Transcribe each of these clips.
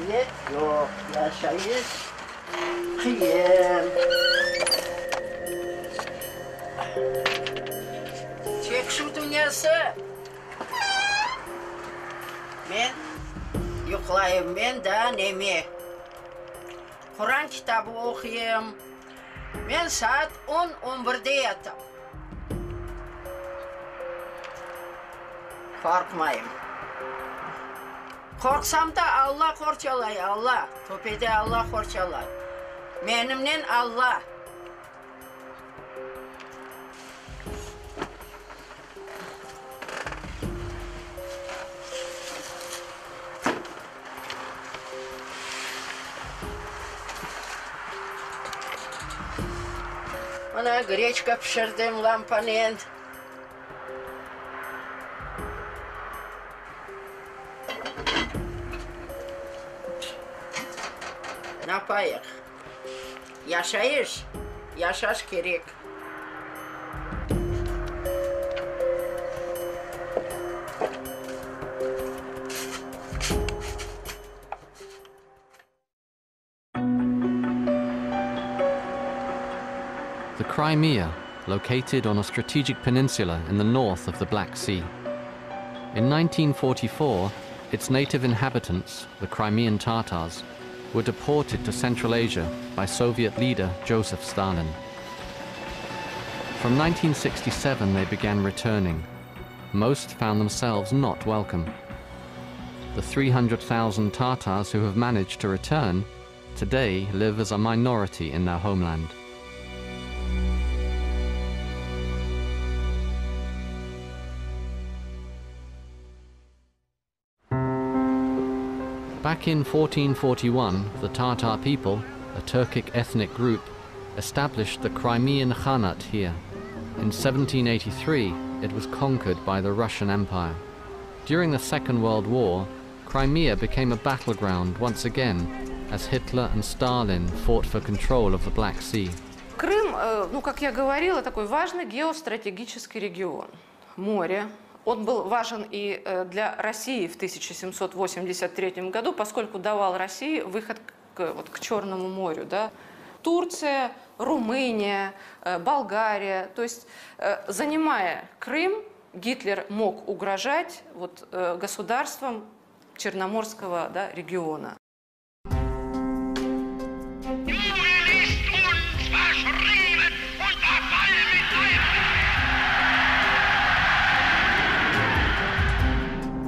Svet yok, yaşayış kıyım. Tek şu dünyası. Men yuklayım, men de neme. Kur'an kitabı okuyayım. Men saat 10-11'de yatam. Korkmayım. Korksam da Allah korçalay, Allah. Topede Allah korçalay. Menimden Allah. Ona гречка pişirdim lampanın. Ne yapayım? Yaşayış, yaşaş gerek. The Crimea, located on a strategic peninsula in the north of the Black Sea. In 1944, its native inhabitants, the Crimean Tatars, were deported to Central Asia by Soviet leader Joseph Stalin. From 1967 they began returning. Most found themselves not welcome. The 300,000 Tatars who have managed to return today live as a minority in their homeland. Back in 1441, the Tatar people, a Turkic ethnic group, established the Crimean Khanate here. In 1783, it was conquered by the Russian Empire. During the Second World War, Crimea became a battleground once again, as Hitler and Stalin fought for control of the Black Sea. Крым, ну, как я говорила, такой важный геостратегический регион. Море. Он был важен и для России в 1783 году, поскольку давал России выход к Черному морю. Да? Турция, Румыния, Болгария. То есть, занимая Крым, Гитлер мог угрожать государствам Черноморского, да, региона.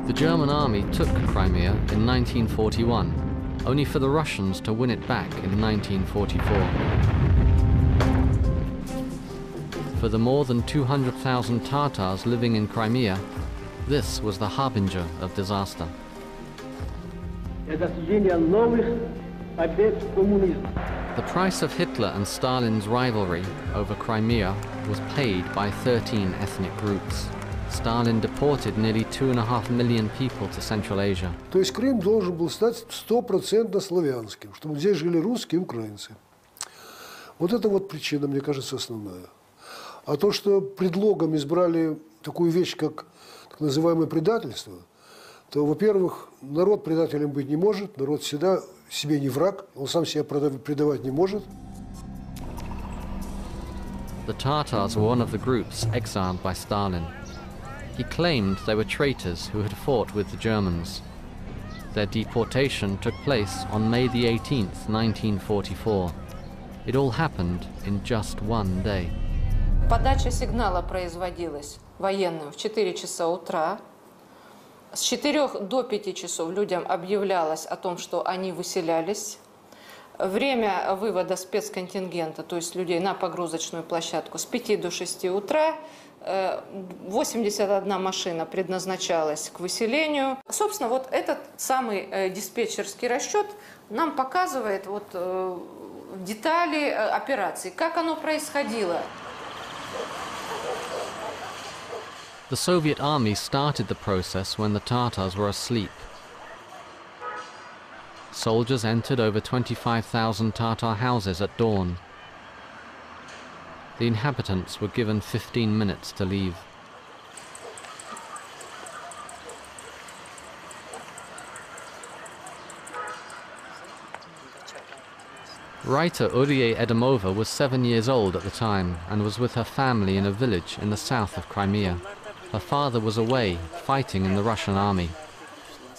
The German army took Crimea in 1941, only for the Russians to win it back in 1944. For the more than 200,000 Tatars living in Crimea, this was the harbinger of disaster. The price of Hitler and Stalin's rivalry over Crimea was paid by 13 ethnic groups. Stalin deported nearly 2.5 million people to Central Asia. То есть Крым должен был стать 100% славянским, чтобы здесь жили русские и украинцы. Вот это вот причина, мне кажется, основная. А то, что предлогом избрали такую вещь, как так называемое предательство, то, во-первых, народ предателем быть не может, народ всегда себе не враг, он сам себя предавать не может. The Tatars were one of the groups exiled by Stalin. He claimed they were traitors who had fought with the Germans. Their deportation took place on May the 18th, 1944. It all happened in just one day. Подача сигнала производилась военным в 4 часа утра. С 4 до 5 часов людям объявлялось о том, что они выселялись. Время вывода спецконтингента, то есть людей на погрузочную площадку, с 5 до 6 утра. 81 машина предназначалась к выселению. Собственно, вот этот самый диспетчерский расчет нам показывает детали операции, как оно происходило. The Soviet army started the process when the Tatars were asleep. Soldiers entered over 25,000 Tatar houses at dawn. The inhabitants were given 15 minutes to leave. Writer Uriye Edimova was 7 years old at the time and was with her family in a village in the south of Crimea. Her father was away, fighting in the Russian army.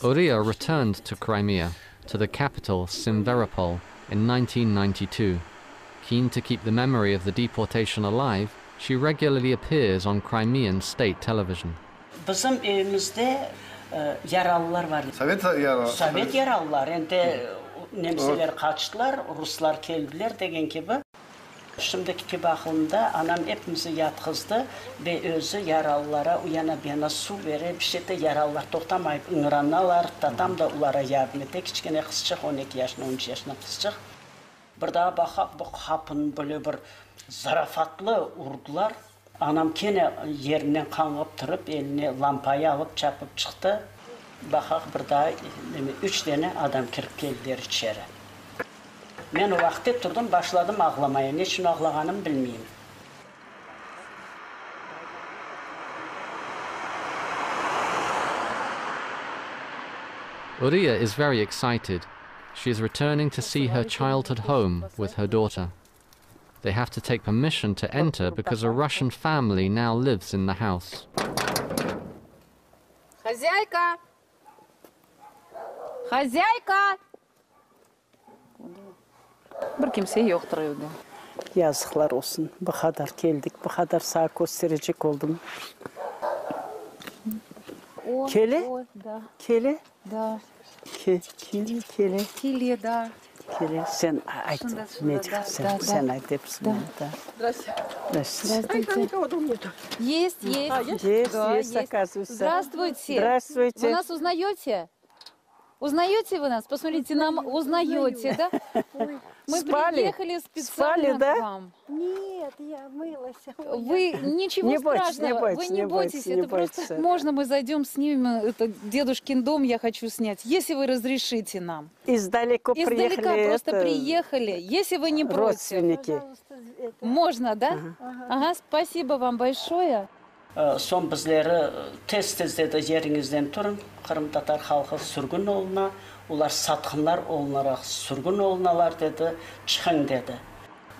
Uriya returned to Crimea, to the capital Simferopol, in 1992. Keen to keep the memory of the deportation alive, she regularly appears on Crimean state television. Bizim evimizde yaralılar var. Sovet yaralılar. Nemseler kaçtılar, Ruslar geldiler degen gibi. Şimdiki bakımda anam hepimizi yatkızdı ve özü yaralılara uyana bana su verir, bir şey de yaralılar toktamayıp ıngıranlar, tatam da onlara yardım etti. Küçükene kızcık, 12 yaşına, 13 yaşına kızcık. Bir daha bakıp bu kapın böyle bir zarafatlı urdular. Anam kene yerinden kanıp durup eline lampayı alıp çapıp çıktı. Bakak bir daha 3 tane adam kirip geldiler içeri. Ben o vakti durdum, başladım ağlamaya. Niçin ağlaganım bilmeyeyim. Uriya is very excited. She is returning to see her childhood home with her daughter. They have to take permission to enter because a Russian family now lives in the house. Хозяйка! Хозяйка! Bir kimse yoktur evde. Yazıklar olsun. Bu kadar geldik, bu kadar sağ gösterecek oldum. Kele? Da. Kele? Da. Kele? Kile, da. Kele. Sen ayt. Sen ayt hepsini. Здравствуйте. Есть, есть. Есть, оказывается. Здравствуйте. Здравствуйте. Вы нас узнаете? Узнаете вы нас? Посмотрите, нам узнаете, да? Мы приехали специально к вам. Нет, я мылась. Вы ничего страшного, вы не бойтесь, это просто можно мы зайдем, снимем это дедушкин дом, я хочу снять, если вы разрешите нам. Издалека просто приехали, если вы не против. Родственники. Можно, да? Ага, спасибо вам большое. Son bizleri tez dedi yerinizden durun. Kırım Tatar halkı sürgün oluna, ular satqınlar olunaraq sürgün olunalar dedi, çıxın dedi.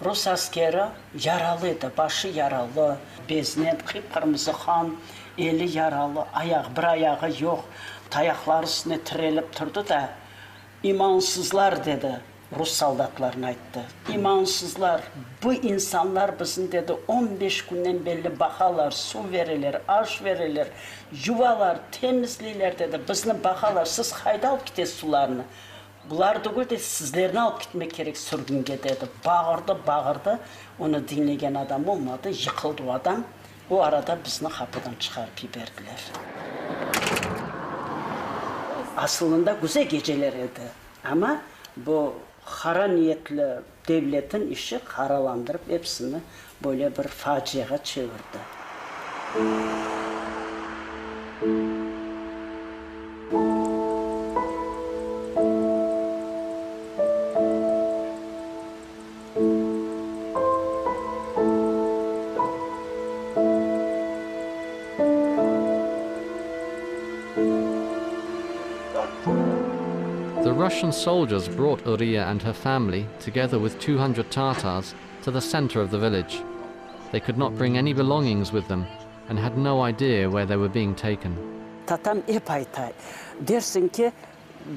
Rus askeri yaralıydı, başı yaralı, beznen, kıpkırmızı kan, eli yaralı, bir ayağı yok, tayaqları üstüne tirelip durdu da, imansızlar dedi. Rus saldatlarına aytdı. İmansızlar, bu insanlar bizim dedi 15 günden belli bakalar, su verirler, aş verirler, yuvalar, temizliler dedi. Bizini bakalar, siz hayda alıp gidesiz sularını. Bular da dedi, sizlerini alıp gitmek gerek sürgünge dedi. Bağırdı. Onu dinlegen adam olmadı, yıkıldı o adam. O arada bizini kapıdan çıkarıp yiberdiler. Aslında güzel geceler idi. Ama bu hara niyetli devletin işi haralandırıp hepsini böyle bir faciaya çevirdi. The Russian soldiers brought Uriya and her family, together with 200 Tatars, to the center of the village. They could not bring any belongings with them and had no idea where they were being taken. Tatam hep aytay. Dersin ki,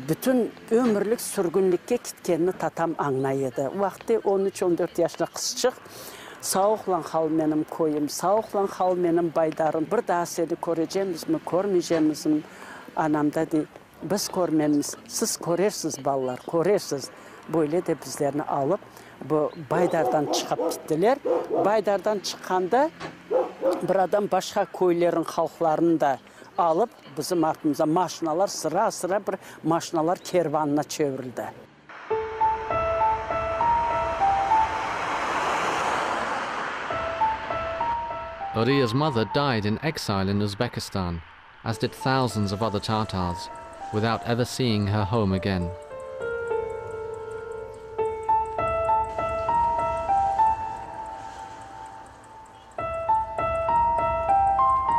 bütün ömürlük sürgünlükке gitkenini tatam anlaydı. Vakti 13-14 yaşında kızcık. Sağlıklan hal benim koyum, sağlıklan hal benim baydarım. Bir daha seni göreceğimiz mi, görmeyeceğimiz mi? Anam dedi, biz görmemiz, siz görürsünüz ballar, görürsünüz. Böyle de bizlerini alıp bu baydardan çıkıp gittiler. Baydardan çıkanda bir adam başka köylerin halklarını da alıp bizim altımıza maşinalar sıra bir maşinalar kervanına çevrildi. Uriya's mother died in exile in Uzbekistan, as did thousands of other Tatars, without ever seeing her home again.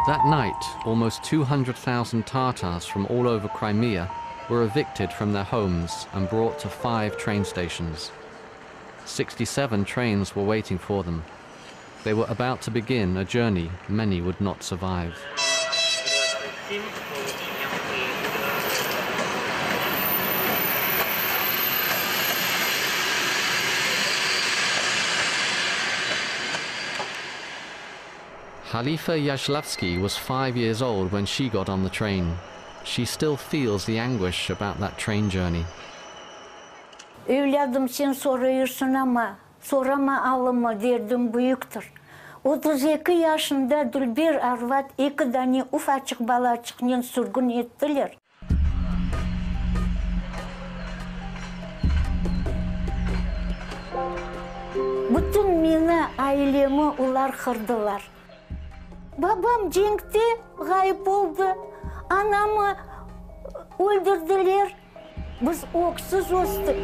That night, almost 200,000 Tatars from all over Crimea were evicted from their homes and brought to 5 train stations. 67 trains were waiting for them. They were about to begin a journey many would not survive. Khalifa Yashlavsky was 5 years old when she got on the train. She still feels the anguish about that train journey. Evladım sen soruyorsun ama sorama alımı derdim büyüktür. 32 yaşında Dülber Arvat 2 tane ufacık balacıkla sürgün ettiler. Bütün meni ailemi ular kırdılar. Babam cenkte gayip oldu. Anamı öldürdüler. Biz oksuz östük.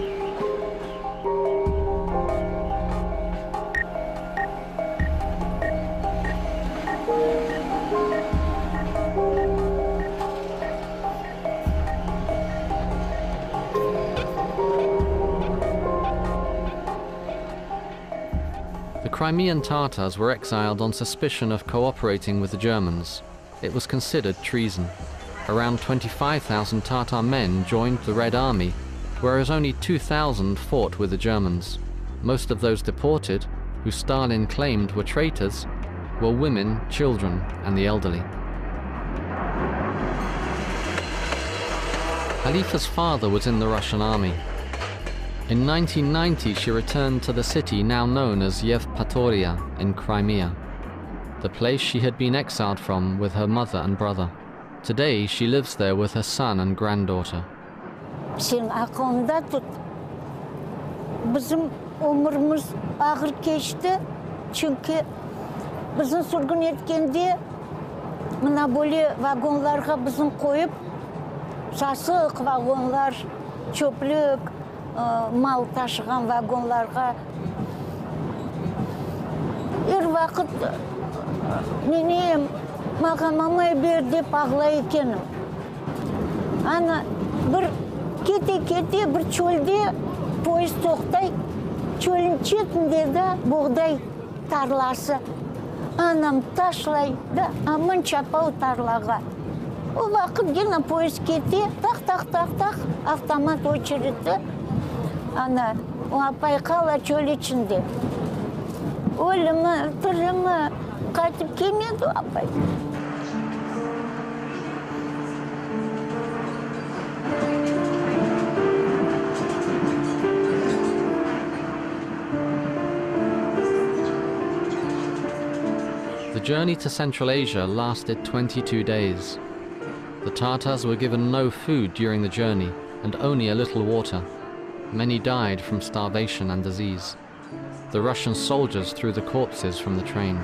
The Crimean Tatars were exiled on suspicion of cooperating with the Germans. It was considered treason. Around 25,000 Tatar men joined the Red Army, whereas only 2,000 fought with the Germans. Most of those deported, who Stalin claimed were traitors, were women, children, and the elderly. Khalifa's father was in the Russian army. In 1990, she returned to the city now known as Yevpatoria in Crimea, the place she had been exiled from with her mother and brother. Today, she lives there with her son and granddaughter. Sen aklında tut. Bizim ömrümüz ağır geçti. Çünkü bizim sürgün etkende mına böyle vagonlarga bizim koyup sasık vagonlar, çöplük, mal taşıgan vagonlarga her vakit nenem mağa mamay ber dep ağlay ekenim. Ana bir kete bir çölde poyez toktay, çölün çetinde de buğday tarlası. Anam taşlay da amın çapau tarlaga. O vakit gene poyez kete tak avtomat очередьte. Ana o apay kala çöl içinde. Öyle mi, tırı mı, kaçıp gelmedi o apay. The journey to Central Asia lasted 22 days. The Tatars were given no food during the journey and only a little water. Many died from starvation and disease. The Russian soldiers threw the corpses from the train.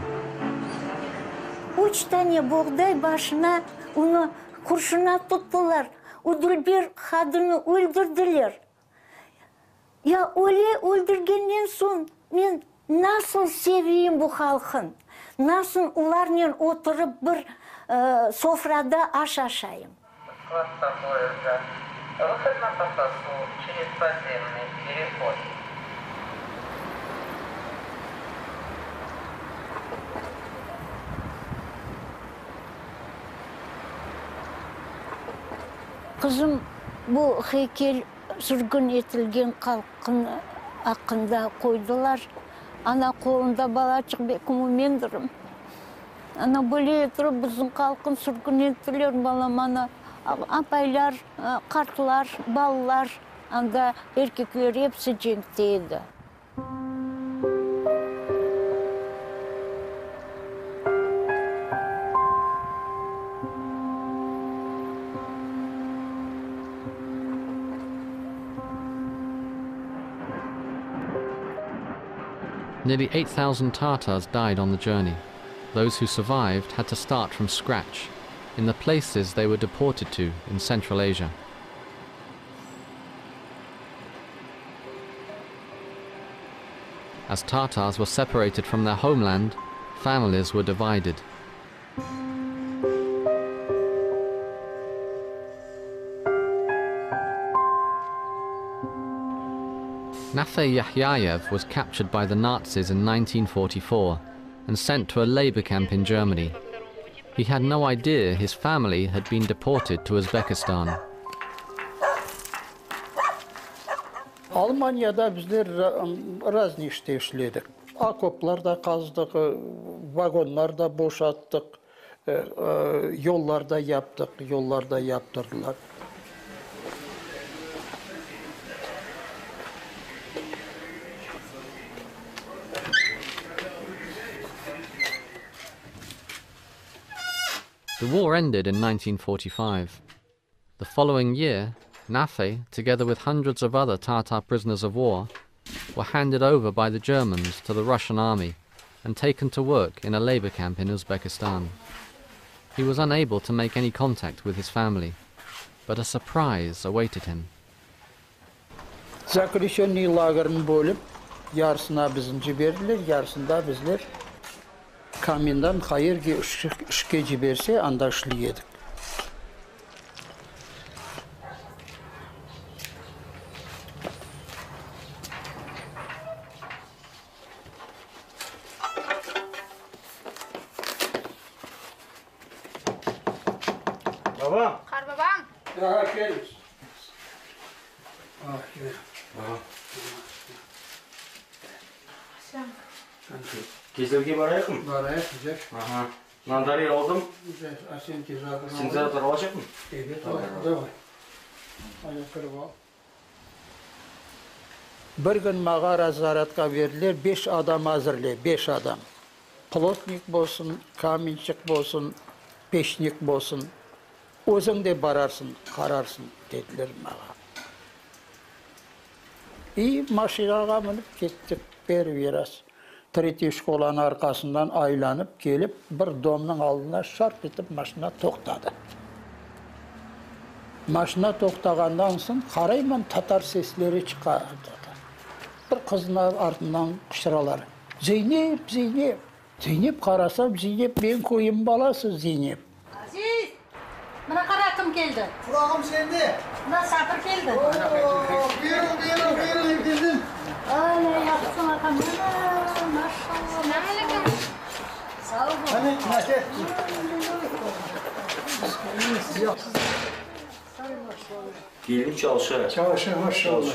3 tane buğday başına onu kurşuna tuttular. O Dülber kadını öldürdüler. Ya öyle öldürgenden son men nasıl seveyim bu halkın? Nasıl ularla oturup bir sofrada aş aşayım? Выход на посадку через подземный переход. Kızım bu heykel sürgün etilgen halkın hakkında koydular. Ana kolunda balacık bekim mendirim. Ana böyle etirip bizim halkın sürgün ettiler balam ana. Apaylar, kartlar, ballar, anda erkekler hepsi cenkteydi. Nearly 8,000 Tatars died on the journey. Those who survived had to start from scratch in the places they were deported to in Central Asia. As Tatars were separated from their homeland, families were divided. Nafay Yahyayev was captured by the Nazis in 1944 and sent to a labor camp in Germany. He had no idea his family had been deported to Uzbekistan. Almanya'da bizler разный işte işledik. Akoplarda kazdık, vagonlarda boşalttık, yollarda yaptık, yollarda yaptırdılar. The war ended in 1945. The following year, Nafay, together with hundreds of other Tatar prisoners of war, were handed over by the Germans to the Russian army and taken to work in a labor camp in Uzbekistan. He was unable to make any contact with his family, but a surprise awaited him. Zakrishonny lagerini bölüp, yarısına bizim jibirdiler, yarısında bizler kamindan hayır ki işke jiberse anda işleyedik. Babam. Kar babam. Ya gel. Gel. Kezelge barayık mı? Barayık güzel. Aha. Nandarı aldım. Güzel. Asen tezahürü. Sinzatör alacak mı? Evet, davay. Ayakları var. Bir gün mağara zaratqa verdiler, 5 adam hazırlay, 5 adam. Plotnik bolsun, kaminçik bolsun, peşnik bolsun. Özün de bararsın, qararsın dediler mağa. İyi maşinaga minip kettik biraz. Tretий şkolanın arkasından aylanıp gelip bir domның aldına şart etip maşina to'xtadi. Maşina to'xtagandan so'ng qarayman tatar sesleri chiqadi. Bir qizning артынан qışıralar. Zeynep, Zeynep. Zeynep qarasam, Zeynep men koyun balası Zeynep. Aziz. Mana qara kim keldi? Qurog'im sende. Mana Sabir keldi. Buyurun keldim. Ana yaxshisan akam. Maşallah. Nima sağ ol. Hani nake? Gelin çalışıyor. Çalışıyor maşallah.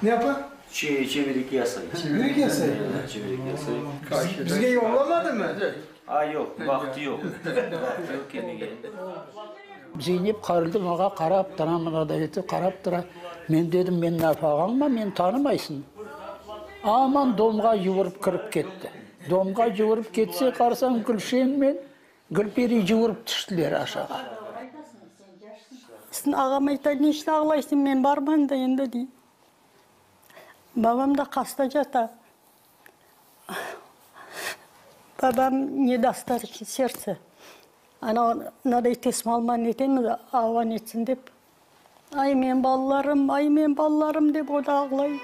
Ne yapar? Çevirik yasayı. Çevirik yasayı. Çevirik yasayı. Bizge yollamadı mı? Ay yok, vakti yok. Vakti yok kendine. Zeynep qarıldı mağa qarap tura, mana da eti qarap tura. Men dedim, men nafağanma, men tanımaysın. Aman domga yuvurup kirip ketdi. Domga yuvurup ketse qarsam Gülşen men Gülperi yuvurup düştüler aşağı. Sizin ağam aytadi, nechta ağlaysiz, men barman da endi deydi. Babam da hasta jata. Babam не даст сердце. Ana naday teslim alman etemiz, avan etsin dep. Ay men ballarım dep o da ağlaydı.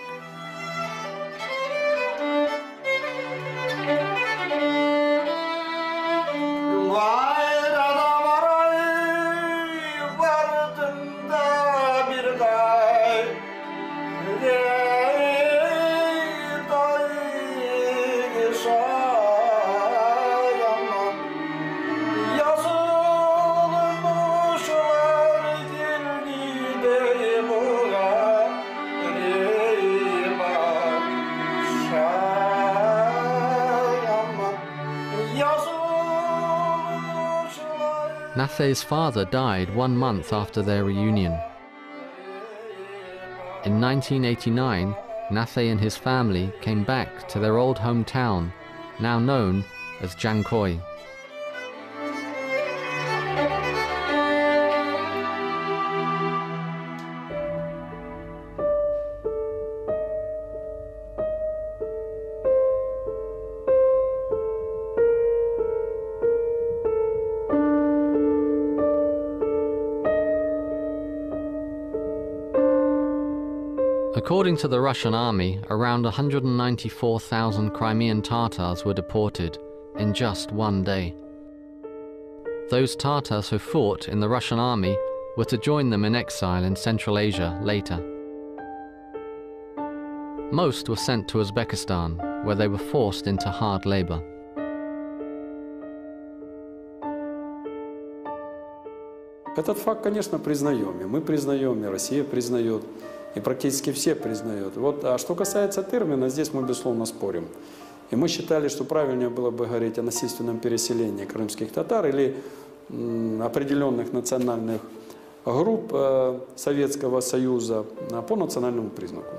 Nafay's father died 1 month after their reunion. In 1989, Nafay and his family came back to their old hometown, now known as Jankoy. According to the Russian army, around 194,000 Crimean Tatars were deported in just one day. Those Tatars who fought in the Russian army were to join them in exile in Central Asia later. Most were sent to Uzbekistan, where they were forced into hard labor. Этот факт, конечно, признаем, и мы признаем, и Россия признает, и практически все признают. Вот, а что касается термина, здесь мы, безусловно, спорим. И мы считали, что правильнее было бы говорить о насильственном переселении крымских татар или определенных национальных групп Советского Союза по национальному признаку.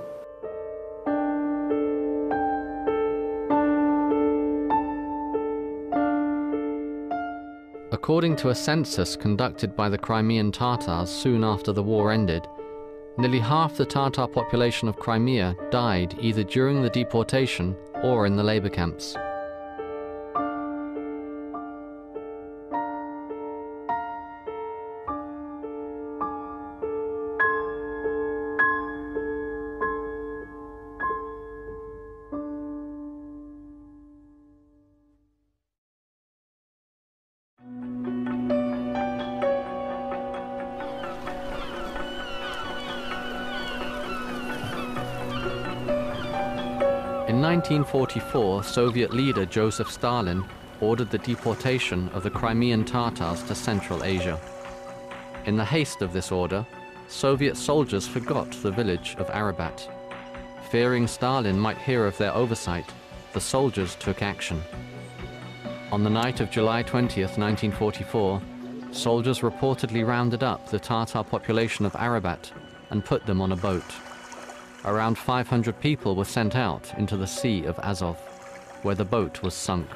According to a census conducted by the Crimean Tatars soon after the war ended, nearly half the Tatar population of Crimea died either during the deportation or in the labor camps. In 1944, Soviet leader Joseph Stalin ordered the deportation of the Crimean Tatars to Central Asia. In the haste of this order, Soviet soldiers forgot the village of Arabat. Fearing Stalin might hear of their oversight, the soldiers took action. On the night of July 20th, 1944, soldiers reportedly rounded up the Tatar population of Arabat and put them on a boat. Around 500 people were sent out into the Sea of Azov, where the boat was sunk.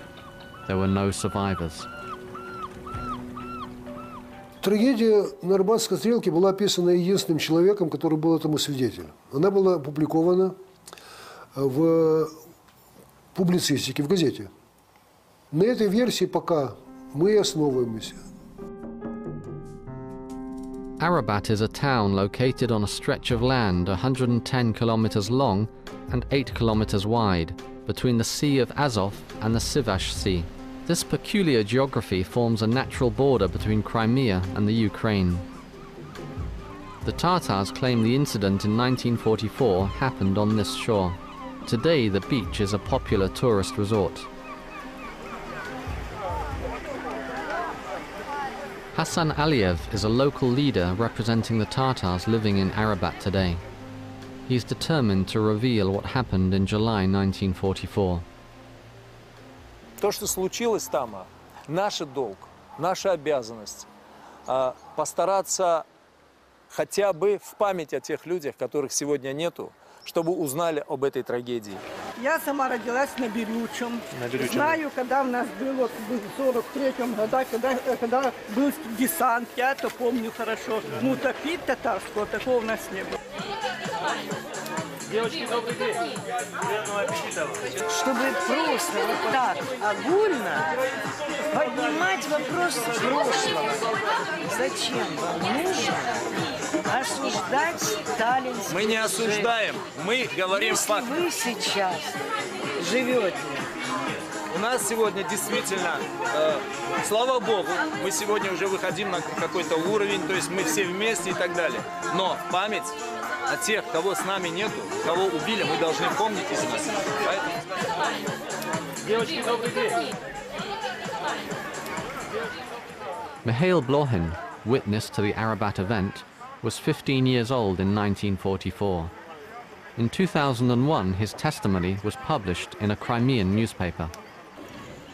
There were no survivors. Трагедия на Арбатской стрелке была описана единственным человеком, который был этому свидетелем. Она была опубликована в публицистике, в газете. На этой версии пока мы и основываемся. Arabat is a town located on a stretch of land 110 kilometers long and 8 kilometers wide, between the Sea of Azov and the Sivash Sea. This peculiar geography forms a natural border between Crimea and the Ukraine. The Tatars claim the incident in 1944 happened on this shore. Today the beach is a popular tourist resort. Hassan Aliyev is a local leader representing the Tatars living in Arabat today. He's determined to reveal what happened in July 1944. То, что случилось там, наш долг, наша обязанность постараться хотя бы в память о тех людях, которых сегодня нету, чтобы узнали об этой трагедии. Я сама родилась на Берючем. Знаю, когда у нас было в 43-м году, когда был десант, я это помню хорошо. Ну, топить татарского, такого у нас не было. Девочки, добрый день. Приятного аппетита. Чтобы просто вот так огульно поднимать вопрос прошлого. Зачем вам нужно осуждать сталинский? Мы не осуждаем, мы говорим факт. Если вы сейчас живете. У нас сегодня действительно, слава Богу, мы сегодня уже выходим на какой-то уровень, то есть мы все вместе и так далее. Но память о тех, кого с нами нету, кого убили, мы должны помнить и сносить. Поэтому... Девочки, добрый день. Mikhail Blohin, witness to the Arabat event, was 15 years old in 1944. In 2001, his testimony was published in a Crimean newspaper.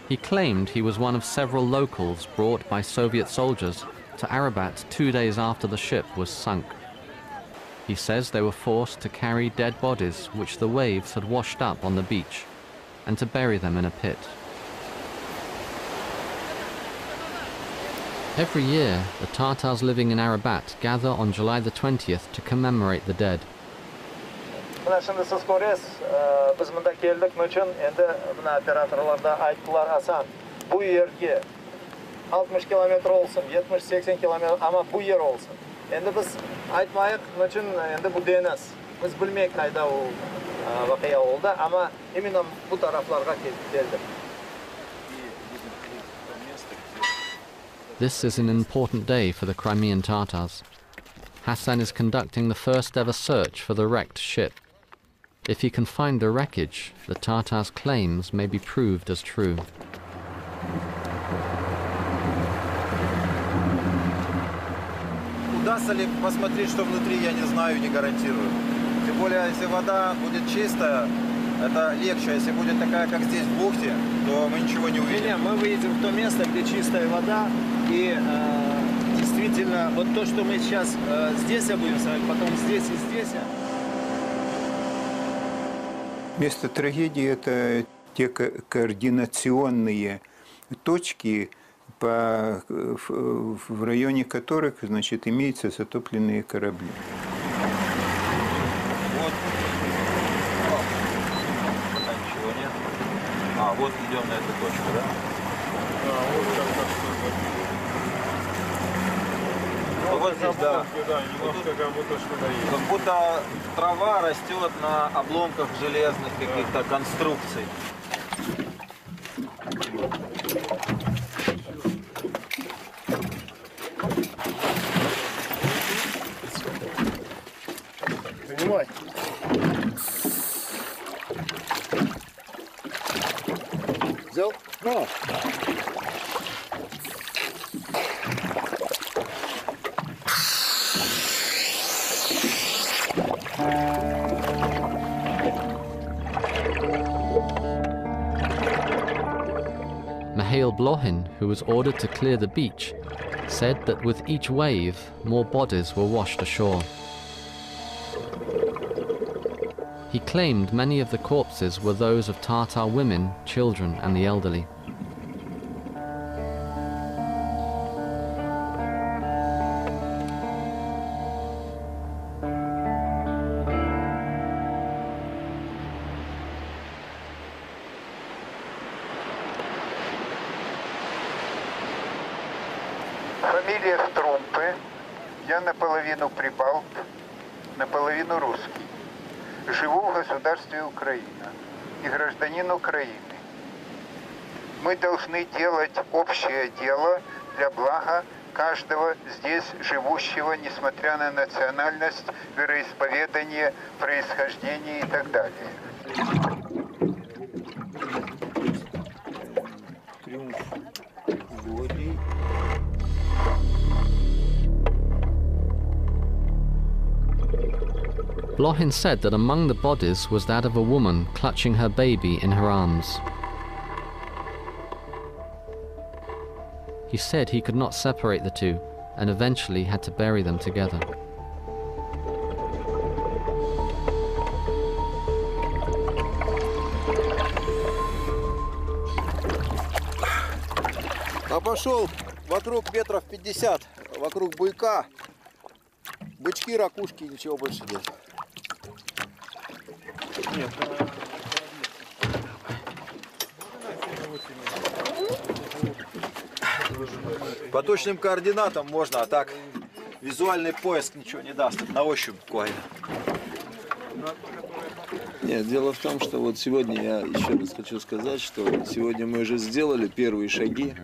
He claimed he was one of several locals brought by Soviet soldiers to Arabat 2 days after the ship was sunk. He says they were forced to carry dead bodies which the waves had washed up on the beach and to bury them in a pit. Every year, the Tatars living in Arabat gather on July the 20th to commemorate the dead. Мына şimdi siz көресіз, biz mında keldik üçün, endi mına operatorlarda ayttılar Hasan, bu yerge 60 kilometre olsun, 70-80 kilometre ama bu yer olsun. Endi biz aytmayıq üçün, endi bu denes. Biz bilmeyik kayda o vakıya oldu ama eminim bu taraflarga geldik. This is an important day for the Crimean Tatars. Hassan is conducting the first ever search for the wrecked ship. If he can find the wreckage, the Tatars' claims may be proved as true. Удастся ли посмотреть, что внутри, я не знаю, не гарантирую. Тем более, если вода будет чистая, это легче. Если будет такая, как здесь в бухте, то мы ничего не увидим. Не, мы выйдем в то место, где чистая вода, и действительно, вот то, что мы сейчас здесь будем смотреть, потом здесь и здесь. Место трагедии – это те координационные точки, в районе которых, значит, имеются затопленные корабли. Вот. Пока ничего нет. Вот идем на эту точку, да? Да, вот как вот здесь, да. Немножко как будто что-то есть. Как будто трава растет на обломках железных каких-то конструкций. Принимай. Взял? Да. Mikhail Blohin, who was ordered to clear the beach, said that with each wave, more bodies were washed ashore. He claimed many of the corpses were those of Tatar women, children, and the elderly. Фамилия Струмпы. Я наполовину прибалт, наполовину русский. Живу в государстве Украина и гражданин Украины. Мы должны делать общее дело для блага каждого здесь живущего, несмотря на национальность, вероисповедание, происхождение и так далее. Blohin said that among the bodies was that of a woman clutching her baby in her arms. He said he could not separate the two and eventually had to bury them together. Обошел вокруг метров 50, вокруг буйка. Бычки, ракушки, ничего больше нет. Нет. По точным координатам можно, а так визуальный поиск ничего не даст. На ощупь буквально. Нет, дело в том, что вот сегодня я еще раз хочу сказать, что сегодня мы уже сделали первые шаги.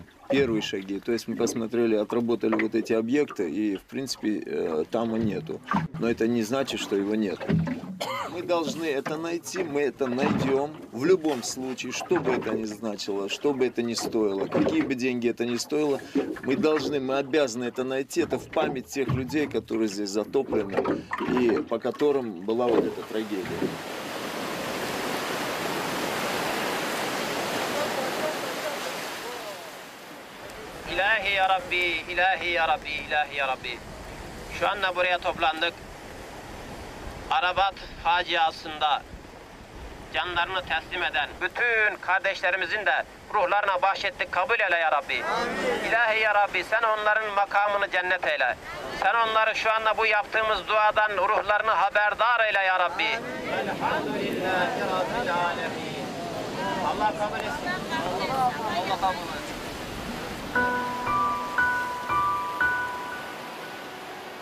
То есть мы посмотрели, отработали вот эти объекты, и в принципе там и нету. Но это не значит, что его нет. Мы должны это найти, мы это найдем в любом случае, что бы это ни значило, что бы это ни стоило, какие бы деньги это ни стоило, мы обязаны это найти. Это в память тех людей, которые здесь затоплены и по которым была вот эта трагедия. İlahi ya Rabbi, ilahi ya Rabbi, ilahi ya Rabbi. Şu anda buraya toplandık. Arabat faciasında canlarını teslim eden bütün kardeşlerimizin de ruhlarına bahşettik, kabul eyle ya Rabbi. Amin. İlahi ya Rabbi, sen onların makamını cennet eyle. Sen onları şu anda bu yaptığımız duadan ruhlarını haberdar eyle ya Rabbi. Elhamdülillahi Rabbil alemin. Allah kabul etsin. Allah kabul etsin.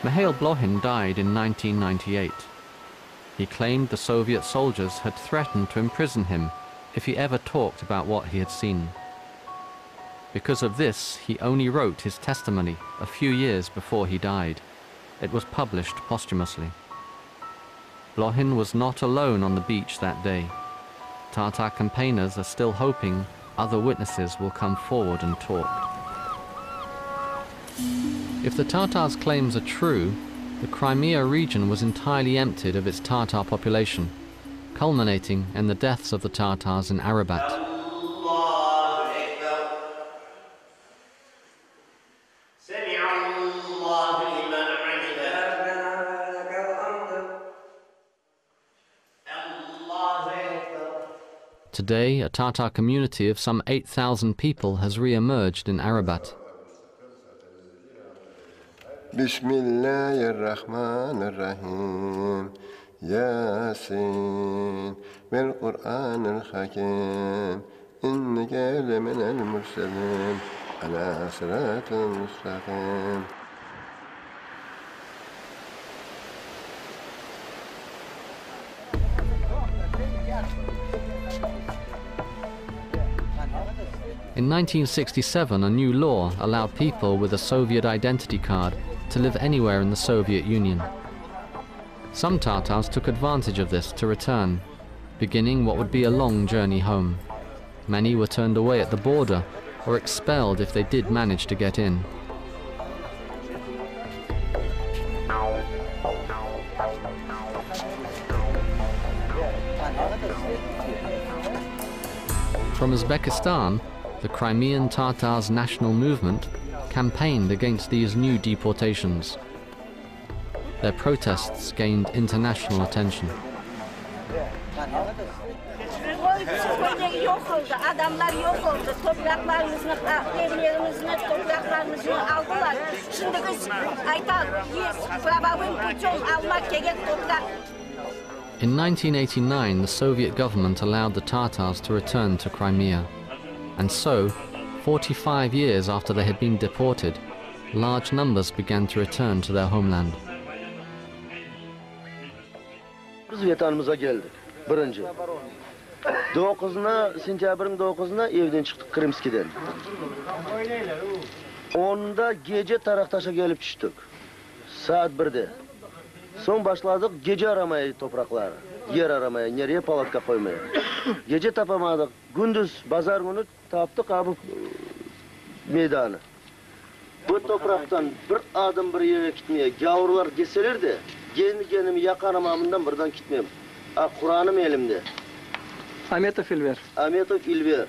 Mikhail Blohin died in 1998. He claimed the Soviet soldiers had threatened to imprison him if he ever talked about what he had seen. Because of this, he only wrote his testimony a few years before he died. It was published posthumously. Blohin was not alone on the beach that day. Tatar campaigners are still hoping other witnesses will come forward and talk. If the Tatars' claims are true, the Crimea region was entirely emptied of its Tatar population, culminating in the deaths of the Tatars in Arabat. Today, a Tatar community of some 8,000 people has re-emerged in Arabat. Bismillahirrahmanirrahim. Yasin vel Kur'anil Hakim. İnneke leminel murselin ala sıratil mustaqim. In 1967, a new law allowed people with a Soviet identity card to live anywhere in the Soviet Union. Some Tatars took advantage of this to return, beginning what would be a long journey home. Many were turned away at the border or expelled if they did manage to get in. From Uzbekistan, the Crimean Tatars National Movement campaigned against these new deportations. Their protests gained international attention. In 1989, the Soviet government allowed the Tatars to return to Crimea. And so, 45 years after they had been deported, large numbers began to return to their homeland. Biz vatanımıza geldik. Birinci. 9'una, sentyabrın 9'una evden çıktık Krımski'den. 10'da gece Taraktaş'a gelip düştük. Saat 1'de. Son başladık gece aramaya toprakları. Yer aramaya, nereye palatka koymaya. Gece tapamadık. Gündüz, pazar günü taptık abi meydanı. Bu topraktan bir adım bir yere gitmeye gavurlar deseler de kendimi yakanamamından buradan gitmeyeyim. Kur'an'ım elimde. Ahmetov İlver. Ahmetov İlver.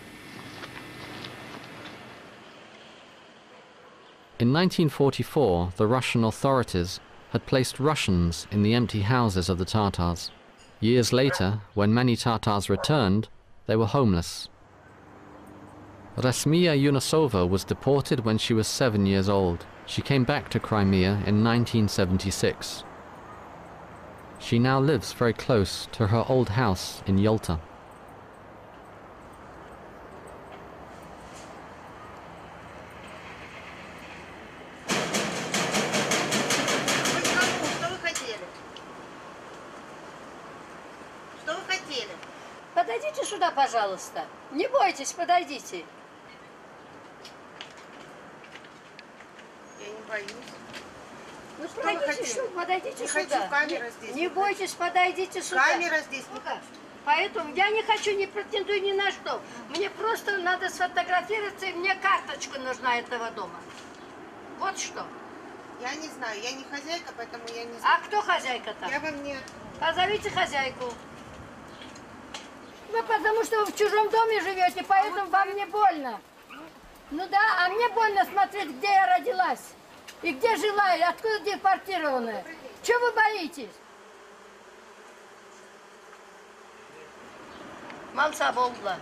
In 1944, the Russian authorities had placed Russians in the empty houses of the Tatars. Years later, when many Tatars returned, they were homeless. Rasmiya Yunusova was deported when she was 7 years old. She came back to Crimea in 1976. She now lives very close to her old house in Yalta. Подойдите сюда, пожалуйста. Не бойтесь, подойдите. Я не боюсь. Ну, подойдите сюда. Хочу, камера здесь. Не бойтесь, подойдите сюда. Камера здесь. Поэтому я не хочу, не претендую ни на что. Мне просто надо сфотографироваться, и мне карточка нужна этого дома. Вот что. Я не знаю, я не хозяйка, поэтому я не знаю. А кто хозяйка-то? Я вам не... Позовите хозяйку. Вы потому что вы в чужом доме живете, поэтому вам не больно. Ну да, а мне больно смотреть, где я родилась. И где жила, и откуда депортированная. Чего вы боитесь? Мамса болдла.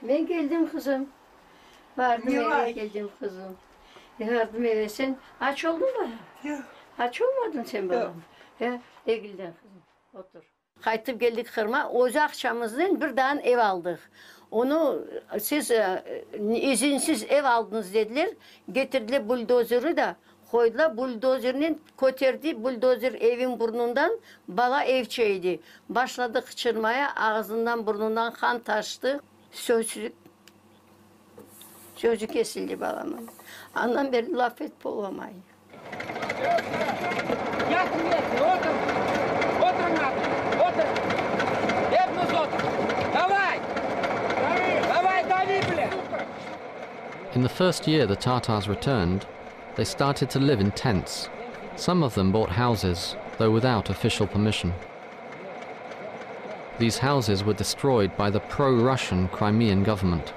Ben geldim kızım. Vardım eve geldim kızım. Yardım edersen. Aç oldun mu? Yok. Aç olmadın sen babam. He, Egil'den kızım. Otur. Kaytıp geldik Kırım'a. Oz akşamızdan bir tane ev aldık. Onu siz izinsiz ev aldınız dediler. Getirdiler buldozeri da koydular. Buldozerinin köterdi. Buldozer evin burnundan bala evçeydi. Başladı kıçırmaya. Ağzından burnundan kan taştı. Sözü kesildi balamın. Andan beri laf et bulamayı. Yatın, oturun. Oturun abi, oturun. Hepiniz oturun. Davay! Davay, davi bile! In the first year the Tatars returned, they started to live in tents. Some of them bought houses, though without official permission. These houses were destroyed by the pro-Russian Crimean government.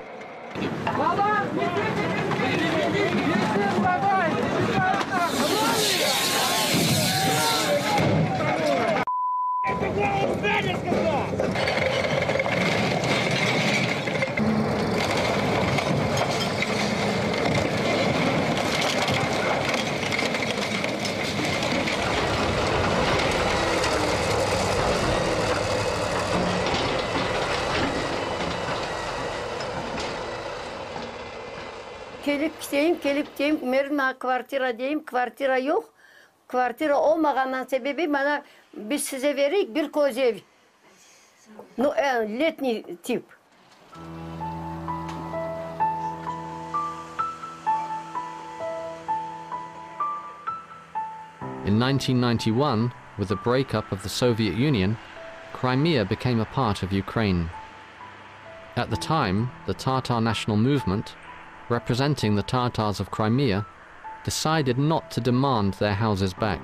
Gelip gideyim, merhaba kvartira diyeyim, kvartira yok. Kvartira olmagandan sebebi bana biz size vereyim bir koz ev. No, letni tip. In 1991, with the breakup of the Soviet Union, Crimea became a part of Ukraine. At the time, the Tatar National Movement, representing the Tatars of Crimea, decided not to demand their houses back.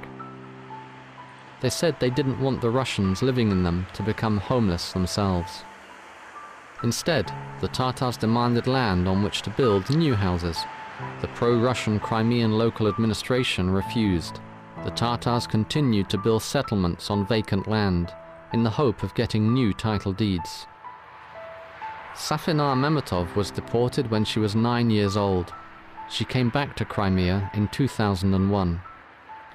They said they didn't want the Russians living in them to become homeless themselves. Instead, the Tatars demanded land on which to build new houses. The pro-Russian Crimean local administration refused. The Tatars continued to build settlements on vacant land in the hope of getting new title deeds. Safinar Memetov was deported when she was 9 years old. She came back to Crimea in 2001.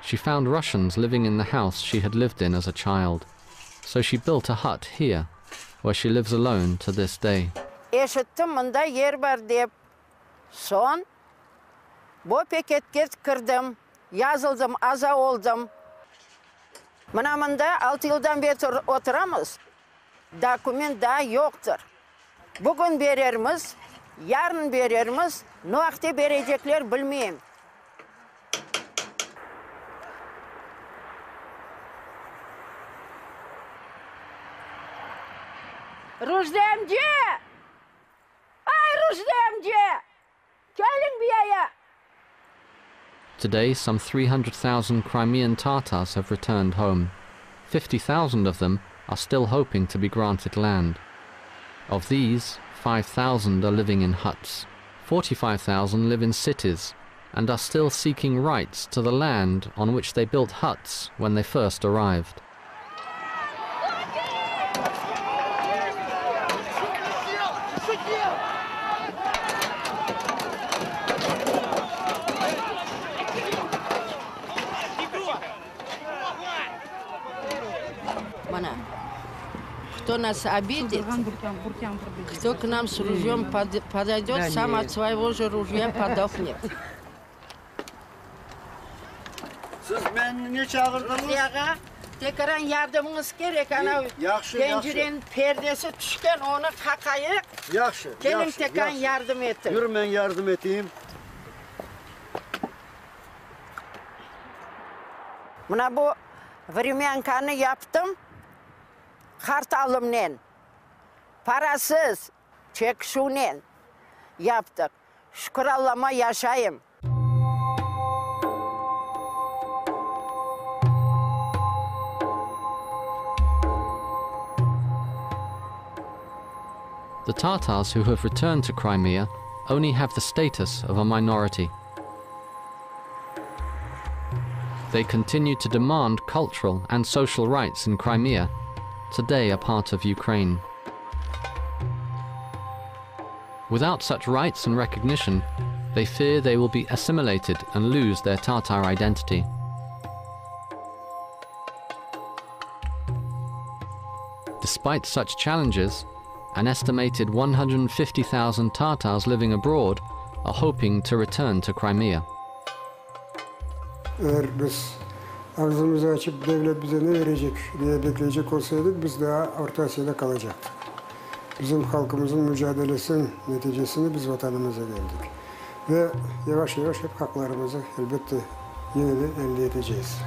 She found Russians living in the house she had lived in as a child. So she built a hut here, where she lives alone to this day. Eşittim mında yer var deyip son bu paketke kirdim, yazıldım, aza oldum. Mına mında 6 yıldan beri oturamız. Dokument daha yoktur. Bugün vererimiz, yarın vererimiz, ne vakti verecekler bilmeyeyim. Rüzdemci! Ay Rüzdemci! Gelin bir yaya! Today, some 300,000 Crimean Tatars have returned home. 50,000 of them are still hoping to be granted land. Of these, 5,000 are living in huts. 45,000 live in cities and are still seeking rights to the land on which they built huts when they first arrived. Кто нас обидит, кто к нам с ружьем подойдет, сам от своего же ружья подохнет. Siz beni ne çağırdınız? Yağa, tekrar yardımınız gerek. Ana pencerenin perdesi düşken onu kakayıp. Yaxşı. Gelin tekrar yardım edin. Yürü ben yardım edeyim. Buna bu времянkanı yaptım. Kartalımla, parasız, çekşunen yaptık. Şükür Allah'ıma yaşayayım. The Tatars who have returned to Crimea only have the status of a minority. They continue to demand cultural and social rights in Crimea, today a part of Ukraine. Without such rights and recognition, They fear they will be assimilated and lose their Tatar identity. Despite such challenges, an estimated 150,000 Tatars living abroad are hoping to return to Crimea. Eğer biz ağzımızı açıp devlet bize ne verecek diye bekleyecek olsaydık biz daha Orta Asya'da kalacaktık. Bizim halkımızın mücadelesinin neticesinde biz vatanımıza geldik. Ve yavaş yavaş hep haklarımızı elbette yine de elde edeceğiz.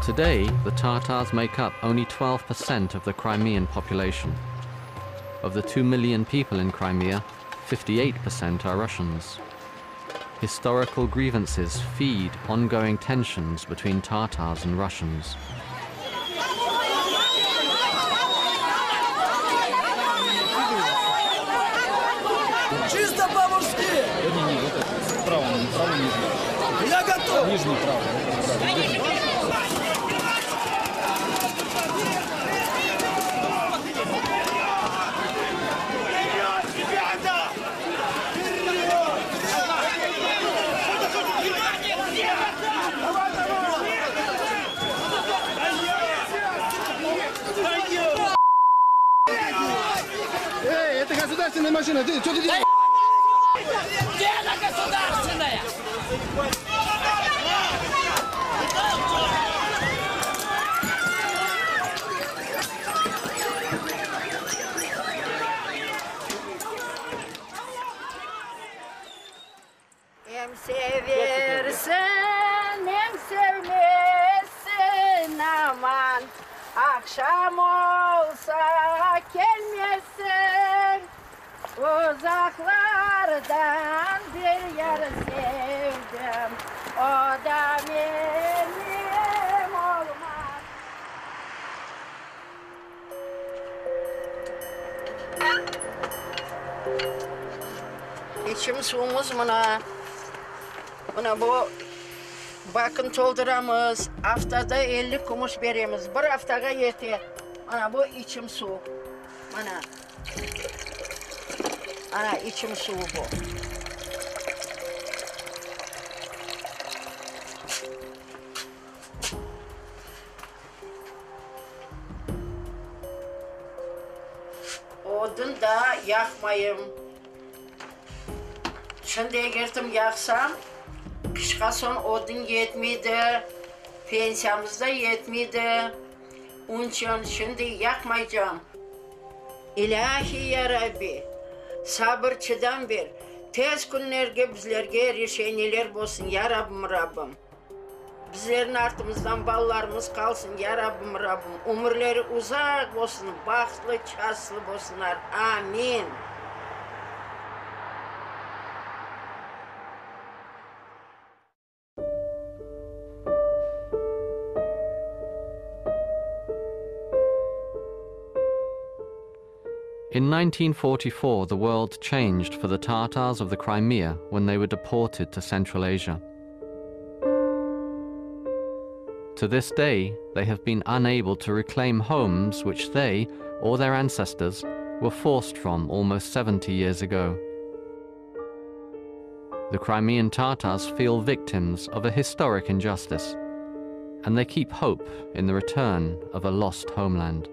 Today, the Tatars make up only 12% of the Crimean population. Of the 2 million people in Crimea, 58% are Russians. Historical grievances feed ongoing tensions between Tatars and Russians. Чисто по-мужски! Право, нижний. Я готов! Нижний, право. Эй, это государственная машина, ты что ты делаешь? Где она государственная? Hem seversin, hem sevmezsin aman. Akşam olsa gelmezsin. Uzaklardan bir yer sevdim. O da benim olmaz. İçim suyumuz buna. Buna bu bakın dolduramız. Haftada 50 kuruş veremiz. Bir haftaga yeter. Ana bu içim su. Ana. Ana içim suyu bu. Odun da yakmayayım. Şimdi eğerdim yaksam, kışka son odun yetmeydi, pensiyamız da yetmeydi. Onun için şimdi yakmayacağım. İlahi ya Rabbi, sabır çıdan ver. Tez günlerge bizlerge reşeniler bolsun ya Rabbim Rabbim. Bizlerin artımızdan ballarımız kalsın ya Rabbim Rabbim. Umurları uzak olsun, bahtlı, çaslı olsunlar. Amin. In 1944, the world changed for the Tatars of the Crimea when they were deported to Central Asia. To this day, they have been unable to reclaim homes which they, or their ancestors, were forced from almost 70 years ago. The Crimean Tatars feel victims of a historic injustice, and they keep hope in the return of a lost homeland.